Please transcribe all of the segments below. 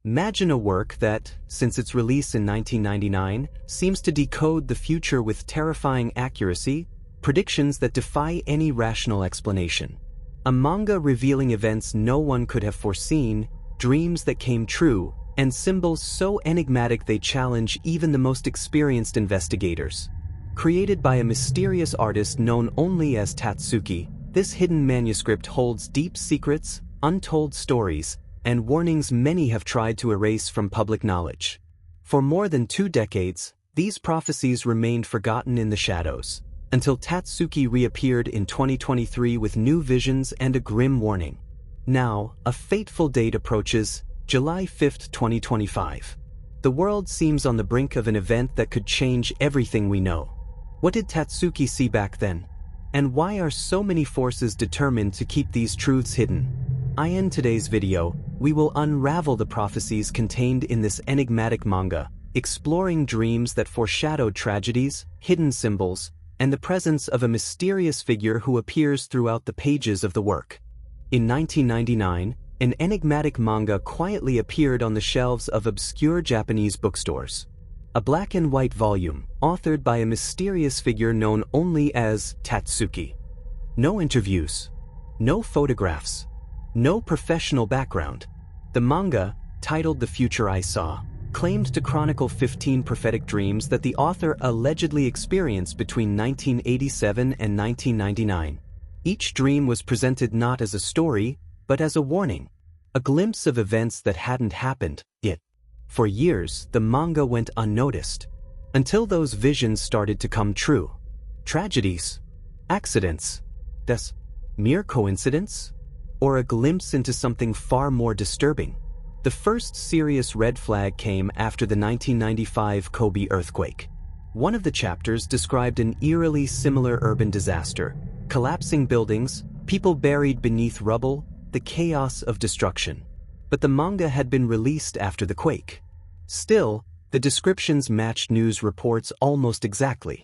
Imagine a work that, since its release in 1999, seems to decode the future with terrifying accuracy, predictions that defy any rational explanation. A manga revealing events no one could have foreseen, dreams that came true, and symbols so enigmatic they challenge even the most experienced investigators. Created by a mysterious artist known only as Tatsuki, this hidden manuscript holds deep secrets, untold stories, and warnings many have tried to erase from public knowledge. For more than 2 decades, these prophecies remained forgotten in the shadows, until Tatsuki reappeared in 2023 with new visions and a grim warning. Now, a fateful date approaches, July 5, 2025. The world seems on the brink of an event that could change everything we know. What did Tatsuki see back then? And why are so many forces determined to keep these truths hidden? In today's video, we will unravel the prophecies contained in this enigmatic manga, exploring dreams that foreshadowed tragedies, hidden symbols, and the presence of a mysterious figure who appears throughout the pages of the work. In 1999, an enigmatic manga quietly appeared on the shelves of obscure Japanese bookstores. A black and white volume, authored by a mysterious figure known only as Tatsuki. No interviews, no photographs, no professional background. The manga, titled The Future I Saw, claimed to chronicle 15 prophetic dreams that the author allegedly experienced between 1987 and 1999. Each dream was presented not as a story, but as a warning, a glimpse of events that hadn't happened yet. For years, the manga went unnoticed, until those visions started to come true. Tragedies, accidents, deaths, mere coincidence, or a glimpse into something far more disturbing. The first serious red flag came after the 1995 Kobe earthquake. One of the chapters described an eerily similar urban disaster, collapsing buildings, people buried beneath rubble, the chaos of destruction. But the manga had been released after the quake. Still, the descriptions matched news reports almost exactly.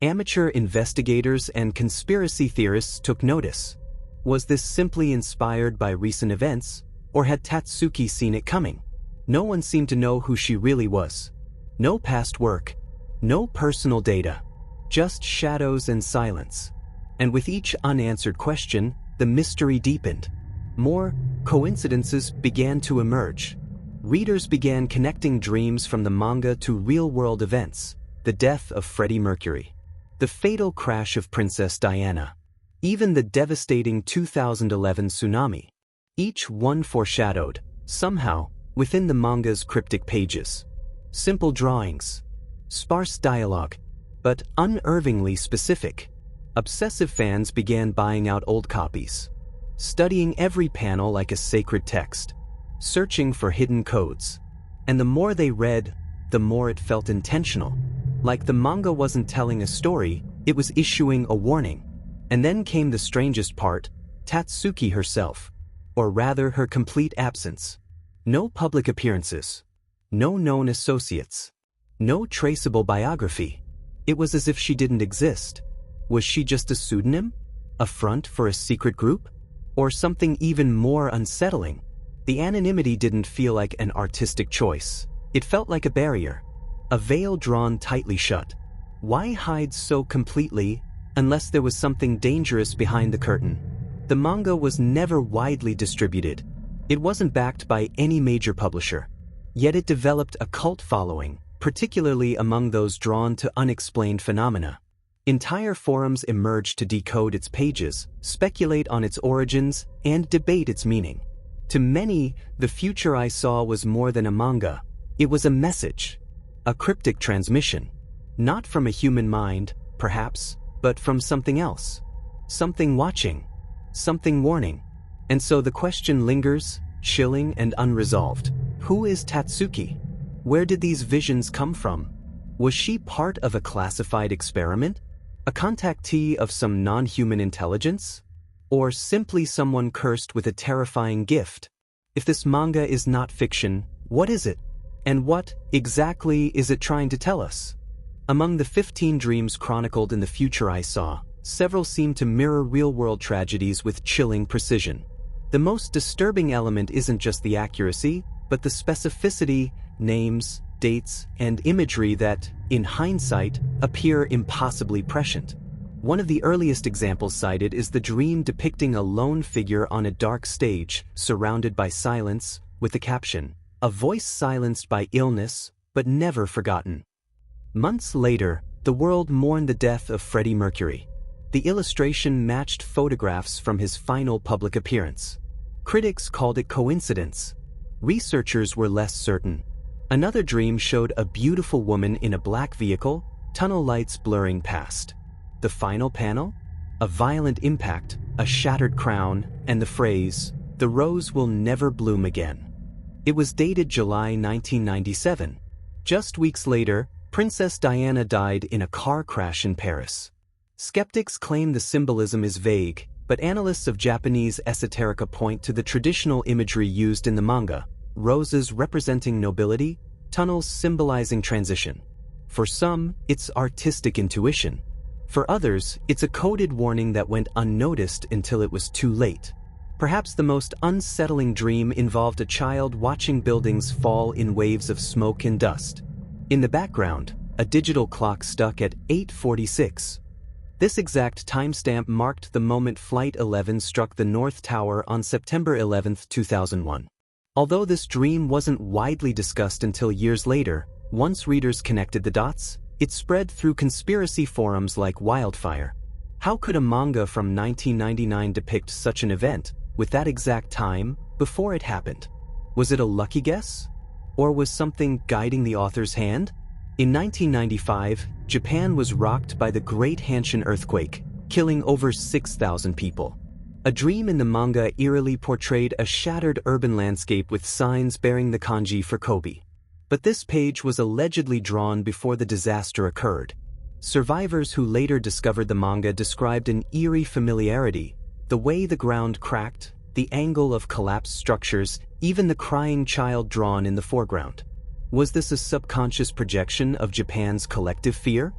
Amateur investigators and conspiracy theorists took notice. Was this simply inspired by recent events, or had Tatsuki seen it coming? No one seemed to know who she really was. No past work, no personal data, just shadows and silence. And with each unanswered question, the mystery deepened. More coincidences began to emerge. Readers began connecting dreams from the manga to real-world events: the death of Freddie Mercury, the fatal crash of Princess Diana, even the devastating 2011 tsunami. Each one foreshadowed, somehow, within the manga's cryptic pages. Simple drawings, sparse dialogue, but unervingly specific. Obsessive fans began buying out old copies, studying every panel like a sacred text, searching for hidden codes. And the more they read, the more it felt intentional. Like the manga wasn't telling a story, it was issuing a warning. And then came the strangest part: Tatsuki herself, or rather her complete absence. No public appearances, no known associates, no traceable biography. It was as if she didn't exist. Was she just a pseudonym? A front for a secret group? Or something even more unsettling? The anonymity didn't feel like an artistic choice. It felt like a barrier, a veil drawn tightly shut. Why hide so completely unless there was something dangerous behind the curtain? The manga was never widely distributed. It wasn't backed by any major publisher. Yet it developed a cult following, particularly among those drawn to unexplained phenomena. Entire forums emerged to decode its pages, speculate on its origins, and debate its meaning. To many, The Future I Saw was more than a manga. It was a message, a cryptic transmission. Not from a human mind, perhaps, but from something else. Something watching, something warning. And so the question lingers, chilling and unresolved. Who is Tatsuki? Where did these visions come from? Was she part of a classified experiment? A contactee of some non-human intelligence? Or simply someone cursed with a terrifying gift? If this manga is not fiction, what is it? And what, exactly, is it trying to tell us? Among the 15 dreams chronicled in The Future I Saw, several seem to mirror real-world tragedies with chilling precision. The most disturbing element isn't just the accuracy, but the specificity, names, dates, and imagery that, in hindsight, appear impossibly prescient. One of the earliest examples cited is the dream depicting a lone figure on a dark stage, surrounded by silence, with the caption, "A voice silenced by illness, but never forgotten." Months later, the world mourned the death of Freddie Mercury. The illustration matched photographs from his final public appearance. Critics called it coincidence. Researchers were less certain. Another dream showed a beautiful woman in a black vehicle, tunnel lights blurring past. The final panel? A violent impact, a shattered crown, and the phrase, "The rose will never bloom again." It was dated July 1997. Just weeks later, Princess Diana died in a car crash in Paris. Skeptics claim the symbolism is vague, but analysts of Japanese esoterica point to the traditional imagery used in the manga, roses representing nobility, tunnels symbolizing transition. For some, it's artistic intuition. For others, it's a coded warning that went unnoticed until it was too late. Perhaps the most unsettling dream involved a child watching buildings fall in waves of smoke and dust. In the background, a digital clock stuck at 8:46. This exact timestamp marked the moment Flight 11 struck the North Tower on September 11, 2001. Although this dream wasn't widely discussed until years later, once readers connected the dots, it spread through conspiracy forums like wildfire. How could a manga from 1999 depict such an event, with that exact time, before it happened? Was it a lucky guess? Or was something guiding the author's hand? In 1995, Japan was rocked by the Great Hanshin earthquake, killing over 6,000 people. A dream in the manga eerily portrayed a shattered urban landscape with signs bearing the kanji for Kobe. But this page was allegedly drawn before the disaster occurred. Survivors who later discovered the manga described an eerie familiarity, the way the ground cracked, the angle of collapsed structures, even the crying child drawn in the foreground. Was this a subconscious projection of Japan's collective fear?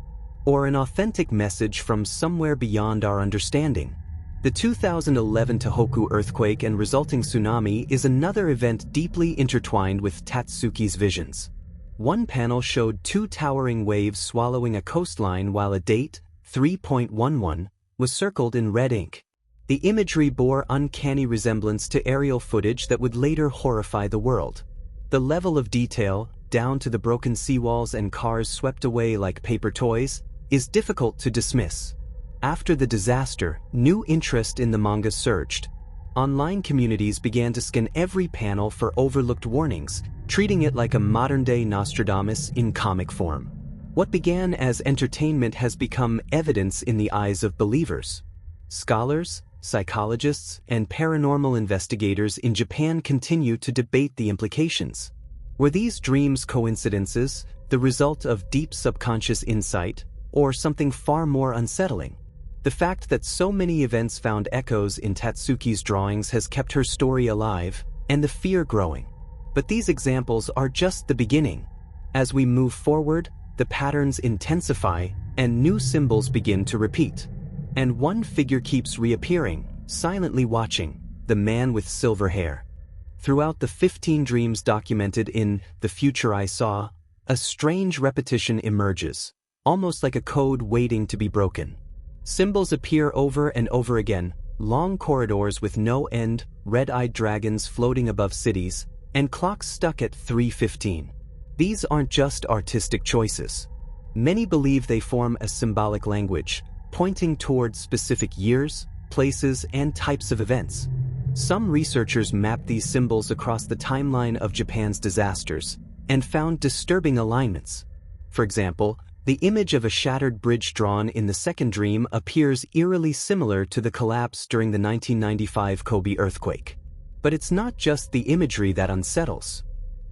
Or an authentic message from somewhere beyond our understanding? The 2011 Tohoku earthquake and resulting tsunami is another event deeply intertwined with Tatsuki's visions. One panel showed two towering waves swallowing a coastline while a date, 3.11, was circled in red ink. The imagery bore uncanny resemblance to aerial footage that would later horrify the world. The level of detail, down to the broken seawalls and cars swept away like paper toys, is difficult to dismiss. After the disaster, new interest in the manga surged. Online communities began to scan every panel for overlooked warnings, treating it like a modern-day Nostradamus in comic form. What began as entertainment has become evidence in the eyes of believers. Scholars, psychologists, and paranormal investigators in Japan continue to debate the implications. Were these dreams coincidences, the result of deep subconscious insight, or something far more unsettling? The fact that so many events found echoes in Tatsuki's drawings has kept her story alive, and the fear growing. But these examples are just the beginning. As we move forward, the patterns intensify, and new symbols begin to repeat. And one figure keeps reappearing, silently watching, the man with silver hair. Throughout the 15 dreams documented in The Future I Saw, a strange repetition emerges, almost like a code waiting to be broken. Symbols appear over and over again, long corridors with no end, red-eyed dragons floating above cities, and clocks stuck at 3:15. These aren't just artistic choices. Many believe they form a symbolic language, pointing towards specific years, places, and types of events. Some researchers mapped these symbols across the timeline of Japan's disasters and found disturbing alignments. For example, the image of a shattered bridge drawn in the second dream appears eerily similar to the collapse during the 1995 Kobe earthquake. But it's not just the imagery that unsettles.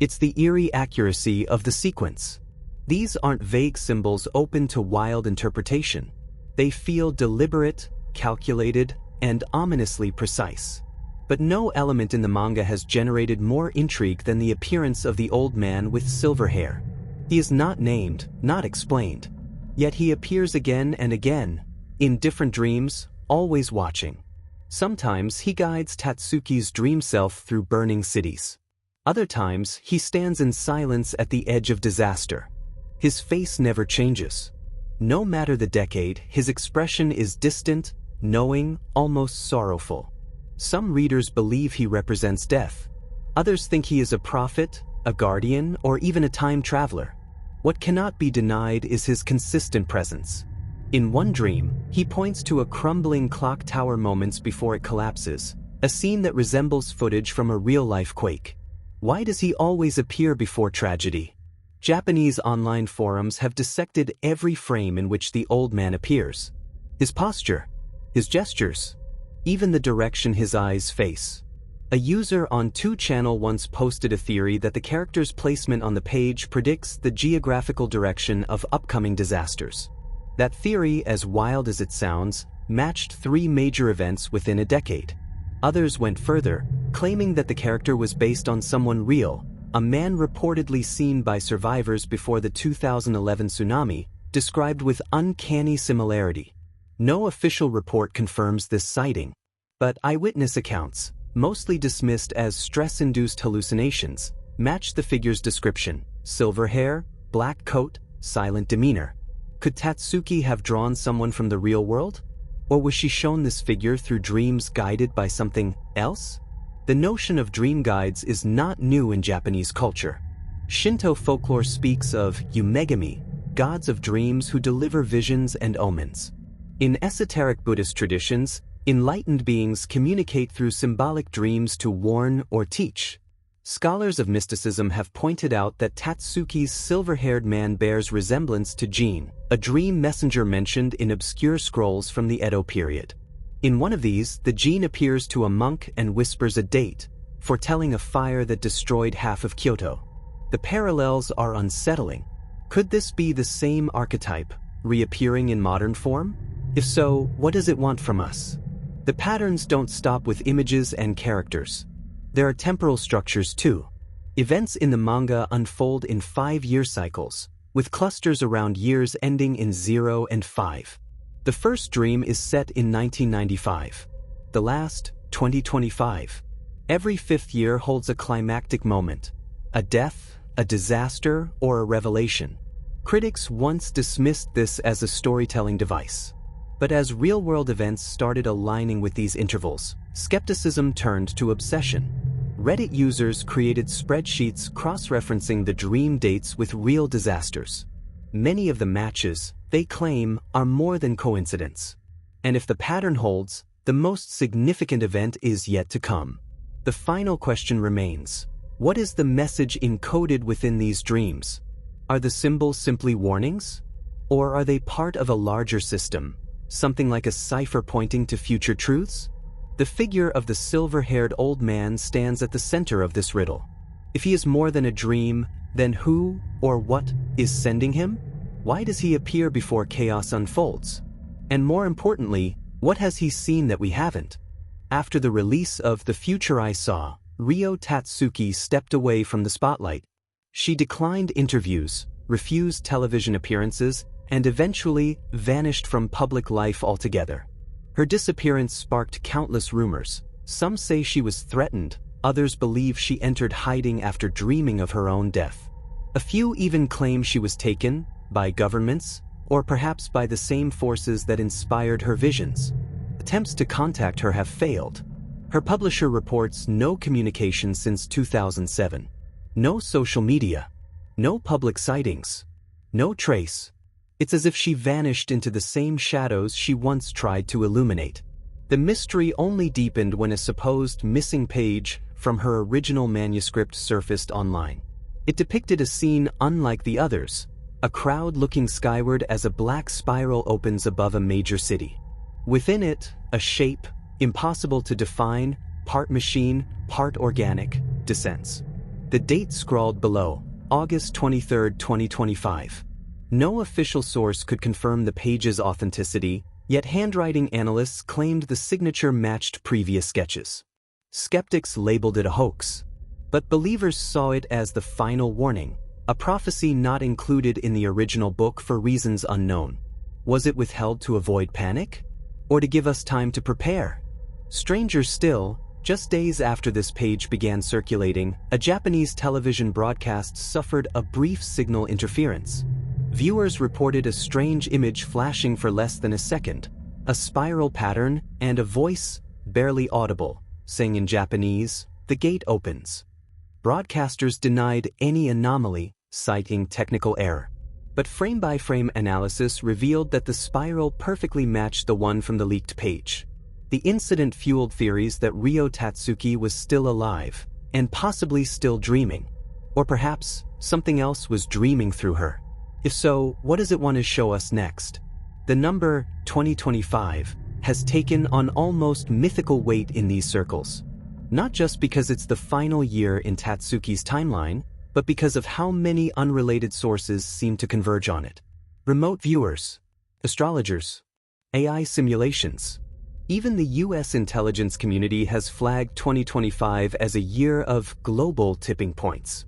It's the eerie accuracy of the sequence. These aren't vague symbols open to wild interpretation. They feel deliberate, calculated, and ominously precise. But no element in the manga has generated more intrigue than the appearance of the old man with silver hair. He is not named, not explained. Yet he appears again and again, in different dreams, always watching. Sometimes he guides Tatsuki's dream self through burning cities. Other times, he stands in silence at the edge of disaster. His face never changes. No matter the decade, his expression is distant, knowing, almost sorrowful. Some readers believe he represents death. Others think he is a prophet, a guardian, or even a time traveler. What cannot be denied is his consistent presence. In one dream, he points to a crumbling clock tower moments before it collapses, a scene that resembles footage from a real-life quake. Why does he always appear before tragedy? Japanese online forums have dissected every frame in which the old man appears. His posture, his gestures, even the direction his eyes face. A user on 2channel once posted a theory that the character's placement on the page predicts the geographical direction of upcoming disasters. That theory, as wild as it sounds, matched 3 major events within a decade. Others went further, claiming that the character was based on someone real, a man reportedly seen by survivors before the 2011 tsunami, described with uncanny similarity. No official report confirms this sighting, but eyewitness accounts, mostly dismissed as stress-induced hallucinations, match the figure's description: silver hair, black coat, silent demeanor. Could Tatsuki have drawn someone from the real world? Or was she shown this figure through dreams guided by something else? The notion of dream guides is not new in Japanese culture. Shinto folklore speaks of yumegami, gods of dreams who deliver visions and omens. In esoteric Buddhist traditions, enlightened beings communicate through symbolic dreams to warn or teach. Scholars of mysticism have pointed out that Tatsuki's silver-haired man bears resemblance to Jin, a dream messenger mentioned in obscure scrolls from the Edo period. In one of these, the Jin appears to a monk and whispers a date, foretelling a fire that destroyed half of Kyoto. The parallels are unsettling. Could this be the same archetype, reappearing in modern form? If so, what does it want from us? The patterns don't stop with images and characters. There are temporal structures too. Events in the manga unfold in 5-year cycles, with clusters around years ending in 0 and 5. The first dream is set in 1995. The last, 2025. Every 5th year holds a climactic moment: a death, a disaster, or a revelation. Critics once dismissed this as a storytelling device. But as real-world events started aligning with these intervals, skepticism turned to obsession. Reddit users created spreadsheets cross-referencing the dream dates with real disasters. Many of the matches, they claim, are more than coincidence. And if the pattern holds, the most significant event is yet to come. The final question remains: what is the message encoded within these dreams? Are the symbols simply warnings? Or are they part of a larger system? Something like a cipher pointing to future truths? The figure of the silver-haired old man stands at the center of this riddle. If he is more than a dream, then who or what is sending him? Why does he appear before chaos unfolds? And more importantly, what has he seen that we haven't? After the release of The Future I Saw, Ryo Tatsuki stepped away from the spotlight. She declined interviews, refused television appearances, and eventually vanished from public life altogether. Her disappearance sparked countless rumors. Some say she was threatened, others believe she entered hiding after dreaming of her own death. A few even claim she was taken by governments, or perhaps by the same forces that inspired her visions. Attempts to contact her have failed. Her publisher reports no communication since 2007. No social media. No public sightings. No trace. It's as if she vanished into the same shadows she once tried to illuminate. The mystery only deepened when a supposed missing page from her original manuscript surfaced online. It depicted a scene unlike the others, a crowd looking skyward as a black spiral opens above a major city. Within it, a shape, impossible to define, part machine, part organic, descends. The date scrawled below, August 23, 2025. No official source could confirm the page's authenticity, yet handwriting analysts claimed the signature matched previous sketches. Skeptics labeled it a hoax, but believers saw it as the final warning, a prophecy not included in the original book for reasons unknown. Was it withheld to avoid panic? Or to give us time to prepare? Stranger still, Just days after this page began circulating, a Japanese television broadcast suffered a brief signal interference. Viewers reported a strange image flashing for less than a second, a spiral pattern, and a voice, barely audible, saying in Japanese, "The gate opens." Broadcasters denied any anomaly, citing technical error. But frame-by-frame analysis revealed that the spiral perfectly matched the one from the leaked page. The incident fueled theories that Ryo Tatsuki was still alive, and possibly still dreaming. Or perhaps, something else was dreaming through her. If so, what does it want to show us next? The number 2025 has taken on almost mythical weight in these circles. Not just because it's the final year in Tatsuki's timeline, but because of how many unrelated sources seem to converge on it. Remote viewers, astrologers, AI simulations. Even the US intelligence community has flagged 2025 as a year of global tipping points.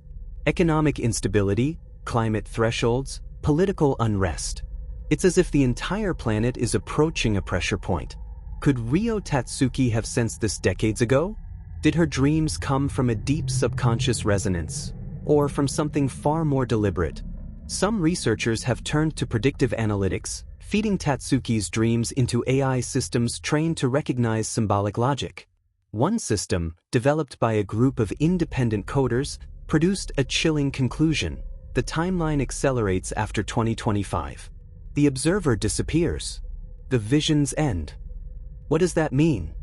Economic instability, climate thresholds, political unrest. It's as if the entire planet is approaching a pressure point. Could Ryo Tatsuki have sensed this decades ago? Did her dreams come from a deep subconscious resonance, or from something far more deliberate? Some researchers have turned to predictive analytics, feeding Tatsuki's dreams into AI systems trained to recognize symbolic logic. One system, developed by a group of independent coders, produced a chilling conclusion. The timeline accelerates after 2025. The observer disappears. The visions end. What does that mean?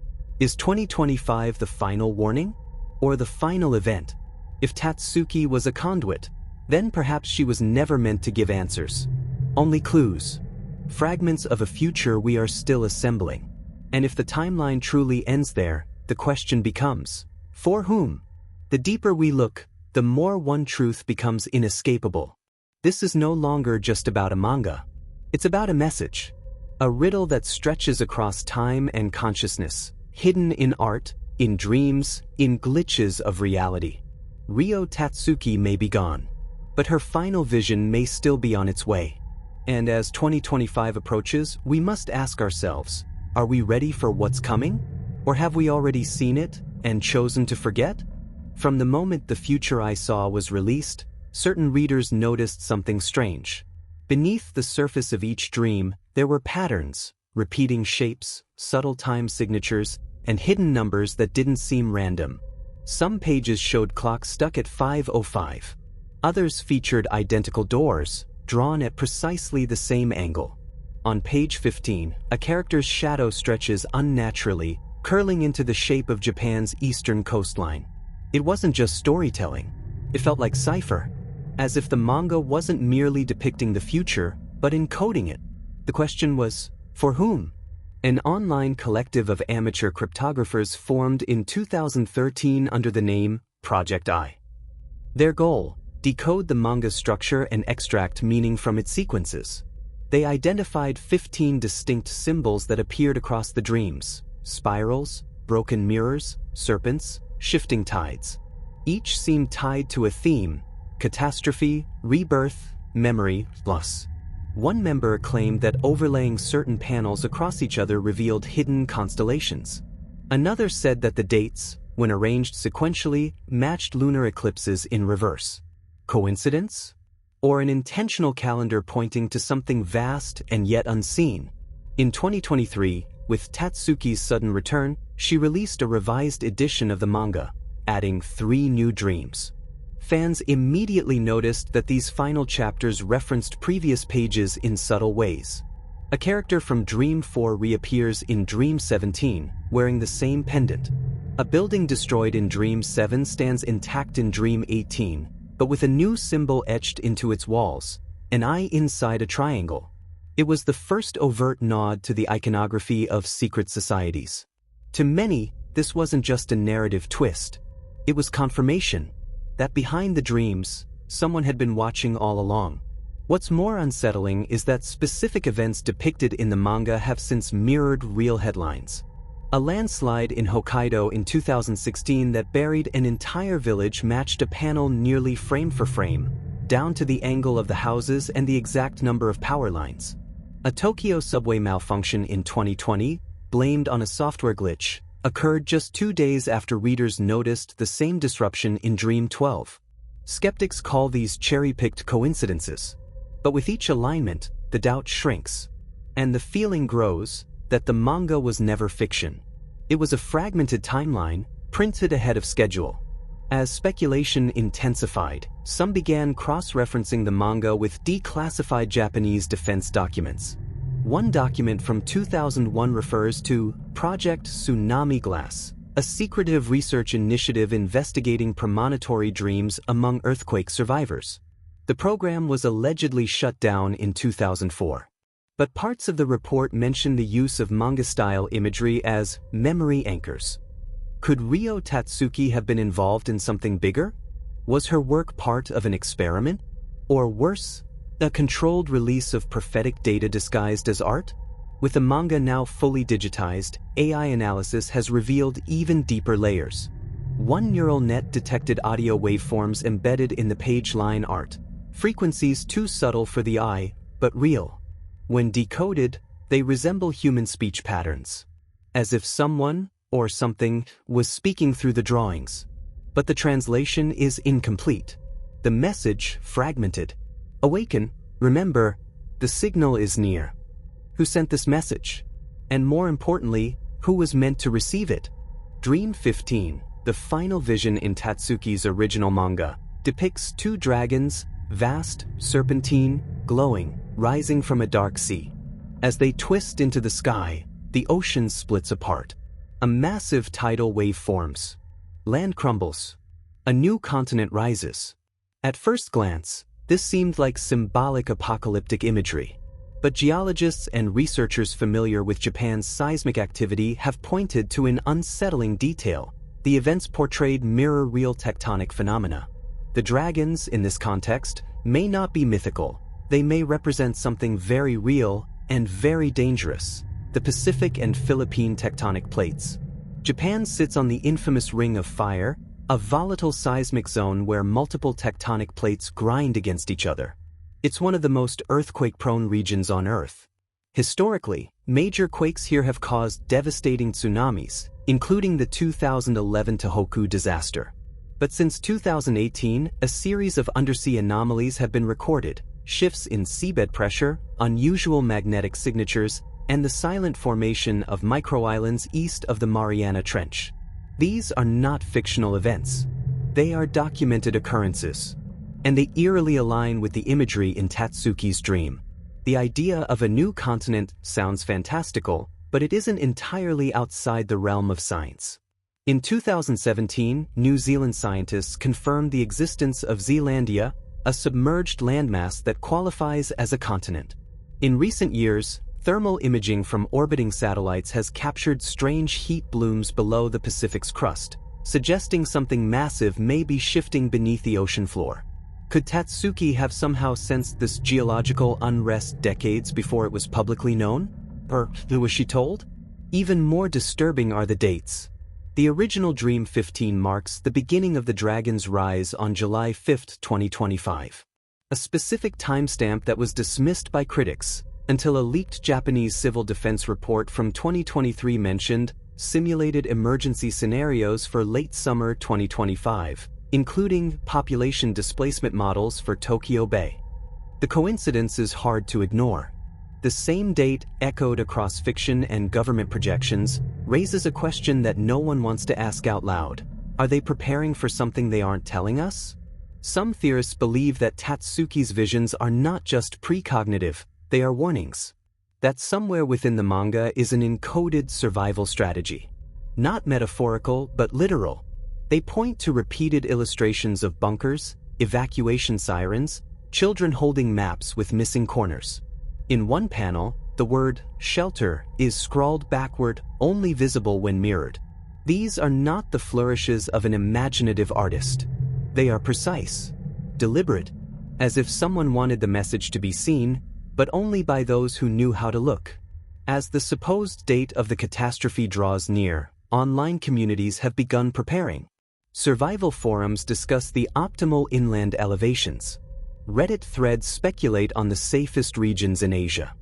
Is 2025 the final warning? Or the final event? If Tatsuki was a conduit, then perhaps she was never meant to give answers. Only clues. Fragments of a future we are still assembling. And if the timeline truly ends there, the question becomes, for whom? The deeper we look, the more one truth becomes inescapable. This is no longer just about a manga. It's about a message. A riddle that stretches across time and consciousness, hidden in art, in dreams, in glitches of reality. Ryo Tatsuki may be gone, but her final vision may still be on its way. And as 2025 approaches, we must ask ourselves, are we ready for what's coming? Or have we already seen it and chosen to forget? From the moment The Future I Saw was released, certain readers noticed something strange. Beneath the surface of each dream, there were patterns, repeating shapes, subtle time signatures, and hidden numbers that didn't seem random. Some pages showed clocks stuck at 5:05. Others featured identical doors, drawn at precisely the same angle. On page 15, a character's shadow stretches unnaturally, curling into the shape of Japan's eastern coastline. It wasn't just storytelling. It felt like cipher, as if the manga wasn't merely depicting the future, but encoding it. The question was, for whom? An online collective of amateur cryptographers formed in 2013 under the name Project I. Their goal: decode the manga's structure and extract meaning from its sequences. They identified 15 distinct symbols that appeared across the dreams: spirals, broken mirrors, serpents, shifting tides. Each seemed tied to a theme: catastrophe, rebirth, memory, loss. One member claimed that overlaying certain panels across each other revealed hidden constellations. Another said that the dates, when arranged sequentially, matched lunar eclipses in reverse. Coincidence? Or an intentional calendar pointing to something vast and yet unseen? In 2023, with Tatsuki's sudden return, she released a revised edition of the manga, adding 3 new dreams. Fans immediately noticed that these final chapters referenced previous pages in subtle ways. A character from Dream 4 reappears in Dream 17, wearing the same pendant. A building destroyed in Dream 7 stands intact in Dream 18, but with a new symbol etched into its walls, an eye inside a triangle. It was the first overt nod to the iconography of secret societies. To many, this wasn't just a narrative twist. It was confirmation that behind the dreams, someone had been watching all along. What's more unsettling is that specific events depicted in the manga have since mirrored real headlines. A landslide in Hokkaido in 2016 that buried an entire village matched a panel nearly frame for frame, down to the angle of the houses and the exact number of power lines. A Tokyo subway malfunction in 2020, blamed on a software glitch, occurred just 2 days after readers noticed the same disruption in Dream 12. Skeptics call these cherry-picked coincidences. But with each alignment, the doubt shrinks. And the feeling grows that the manga was never fiction. It was a fragmented timeline, printed ahead of schedule. As speculation intensified, some began cross-referencing the manga with declassified Japanese defense documents. One document from 2001 refers to Project Tsunami Glass, a secretive research initiative investigating premonitory dreams among earthquake survivors. The program was allegedly shut down in 2004. But parts of the report mention the use of manga-style imagery as memory anchors. Could Ryo Tatsuki have been involved in something bigger? Was her work part of an experiment? Or worse, a controlled release of prophetic data disguised as art? With the manga now fully digitized, AI analysis has revealed even deeper layers. One neural net detected audio waveforms embedded in the page line art, frequencies too subtle for the eye, but real. When decoded, they resemble human speech patterns, as if someone or something was speaking through the drawings. But the translation is incomplete. The message fragmented. Awaken, remember, the signal is near. Who sent this message? And more importantly, who was meant to receive it? Dream 15, the final vision in Tatsuki's original manga, depicts 2 dragons, vast, serpentine, glowing, rising from a dark sea. As they twist into the sky, the ocean splits apart. A massive tidal wave forms. Land crumbles. A new continent rises. At first glance, this seemed like symbolic apocalyptic imagery. But geologists and researchers familiar with Japan's seismic activity have pointed to an unsettling detail. The events portrayed mirror real tectonic phenomena. The dragons, in this context, may not be mythical. They may represent something very real and very dangerous: the Pacific and Philippine tectonic plates. Japan sits on the infamous Ring of Fire, a volatile seismic zone where multiple tectonic plates grind against each other. It's one of the most earthquake-prone regions on Earth. Historically, major quakes here have caused devastating tsunamis, including the 2011 Tohoku disaster. But since 2018, a series of undersea anomalies have been recorded: shifts in seabed pressure, unusual magnetic signatures, and the silent formation of microislands east of the Mariana Trench. These are not fictional events. They are documented occurrences. And they eerily align with the imagery in Tatsuki's dream. The idea of a new continent sounds fantastical, but it isn't entirely outside the realm of science. In 2017, New Zealand scientists confirmed the existence of Zealandia, a submerged landmass that qualifies as a continent. In recent years, thermal imaging from orbiting satellites has captured strange heat blooms below the Pacific's crust, suggesting something massive may be shifting beneath the ocean floor. Could Tatsuki have somehow sensed this geological unrest decades before it was publicly known? Or was she told? Even more disturbing are the dates. The original Dream 15 marks the beginning of the dragon's rise on July 5, 2025. A specific timestamp that was dismissed by critics until a leaked Japanese civil defense report from 2023 mentioned simulated emergency scenarios for late summer 2025. Including population displacement models for Tokyo Bay. The coincidence is hard to ignore. The same date, echoed across fiction and government projections, raises a question that no one wants to ask out loud. Are they preparing for something they aren't telling us? Some theorists believe that Tatsuki's visions are not just precognitive, they are warnings. That somewhere within the manga is an encoded survival strategy. Not metaphorical, but literal. They point to repeated illustrations of bunkers, evacuation sirens, children holding maps with missing corners. In one panel, the word shelter is scrawled backward, only visible when mirrored. These are not the flourishes of an imaginative artist. They are precise, deliberate, as if someone wanted the message to be seen, but only by those who knew how to look. As the supposed date of the catastrophe draws near, online communities have begun preparing. Survival forums discuss the optimal inland elevations. Reddit threads speculate on the safest regions in Asia.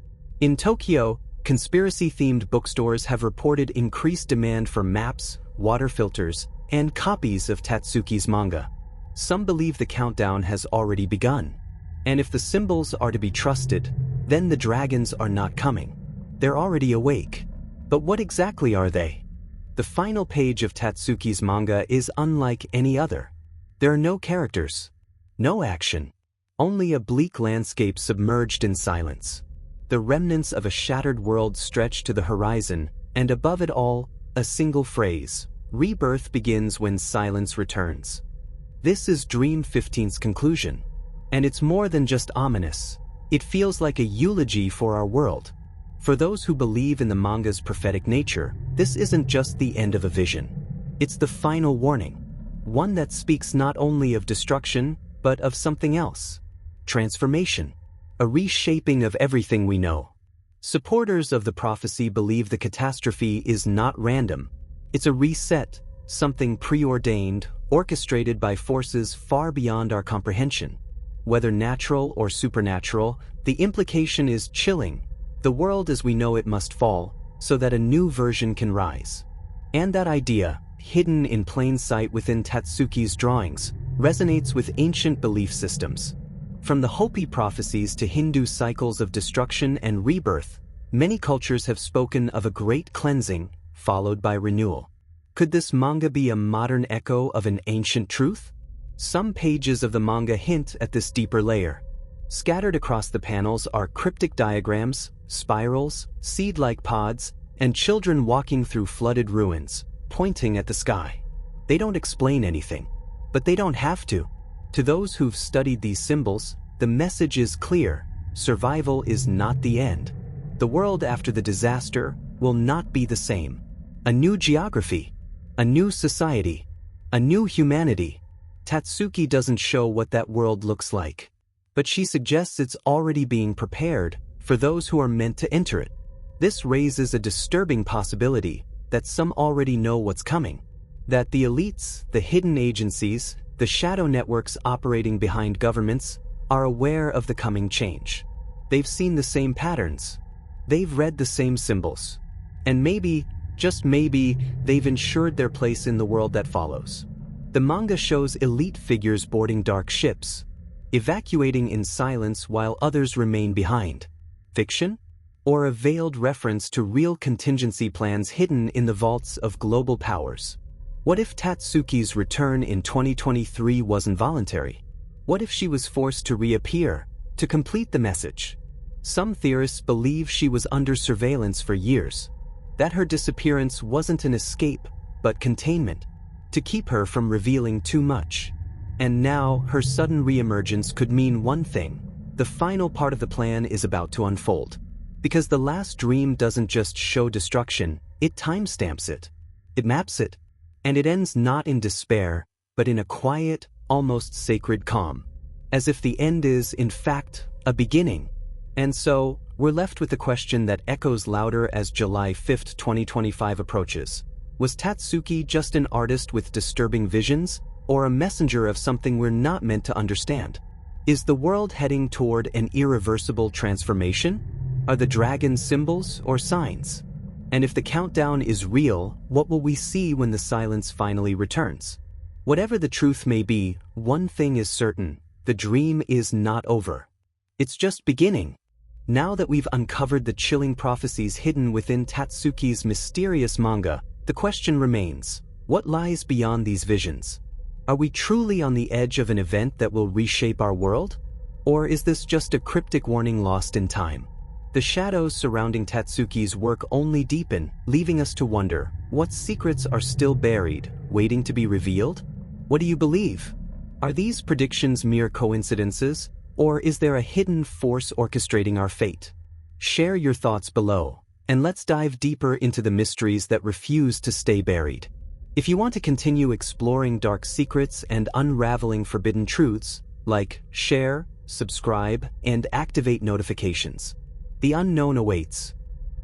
In Tokyo, Conspiracy-themed bookstores have reported increased demand for maps, water filters, and copies of Tatsuki's manga. Some believe the countdown has already begun. And if the symbols are to be trusted, then the dragons are not coming. They're already awake. But what exactly are they? The final page of Tatsuki's manga is unlike any other. There are no characters, no action, only a bleak landscape submerged in silence. The remnants of a shattered world stretch to the horizon, and above it all, a single phrase: rebirth begins when silence returns. This is Dream 15's conclusion. And it's more than just ominous. It feels like a eulogy for our world. For those who believe in the manga's prophetic nature, this isn't just the end of a vision. It's the final warning. One that speaks not only of destruction, but of something else. Transformation. A reshaping of everything we know. Supporters of the prophecy believe the catastrophe is not random. It's a reset, something preordained, orchestrated by forces far beyond our comprehension. Whether natural or supernatural, the implication is chilling. The world as we know it must fall, so that a new version can rise. And that idea, hidden in plain sight within Tatsuki's drawings, resonates with ancient belief systems. From the Hopi prophecies to Hindu cycles of destruction and rebirth, many cultures have spoken of a great cleansing, followed by renewal. Could this manga be a modern echo of an ancient truth? Some pages of the manga hint at this deeper layer. Scattered across the panels are cryptic diagrams, spirals, seed-like pods, and children walking through flooded ruins, pointing at the sky. They don't explain anything, but they don't have to. To those who've studied these symbols, the message is clear: survival is not the end. The world after the disaster will not be the same. A new geography, a new society, a new humanity. Tatsuki doesn't show what that world looks like, but she suggests it's already being prepared for those who are meant to enter it. This raises a disturbing possibility that some already know what's coming, that the elites, the hidden agencies, the shadow networks operating behind governments are aware of the coming change. They've seen the same patterns. They've read the same symbols. And maybe, just maybe, they've ensured their place in the world that follows. The manga shows elite figures boarding dark ships, evacuating in silence while others remain behind. Fiction? Or a veiled reference to real contingency plans hidden in the vaults of global powers? What if Tatsuki's return in 2023 wasn't voluntary? What if she was forced to reappear, to complete the message? Some theorists believe she was under surveillance for years, that her disappearance wasn't an escape, but containment, to keep her from revealing too much. And now, her sudden reemergence could mean one thing: the final part of the plan is about to unfold. Because the last dream doesn't just show destruction, it timestamps it. It maps it. And it ends not in despair, but in a quiet, almost sacred calm. As if the end is, in fact, a beginning. And so, we're left with the question that echoes louder as July 5, 2025 approaches. Was Tatsuki just an artist with disturbing visions, or a messenger of something we're not meant to understand? Is the world heading toward an irreversible transformation? Are the dragons symbols or signs? And if the countdown is real, what will we see when the silence finally returns? Whatever the truth may be, one thing is certain: the dream is not over. It's just beginning. Now that we've uncovered the chilling prophecies hidden within Tatsuki's mysterious manga, the question remains: what lies beyond these visions? Are we truly on the edge of an event that will reshape our world? Or is this just a cryptic warning lost in time? The shadows surrounding Tatsuki's work only deepen, leaving us to wonder, what secrets are still buried, waiting to be revealed? What do you believe? Are these predictions mere coincidences, or is there a hidden force orchestrating our fate? Share your thoughts below, and let's dive deeper into the mysteries that refuse to stay buried. If you want to continue exploring dark secrets and unraveling forbidden truths, like, share, subscribe, and activate notifications. The unknown awaits.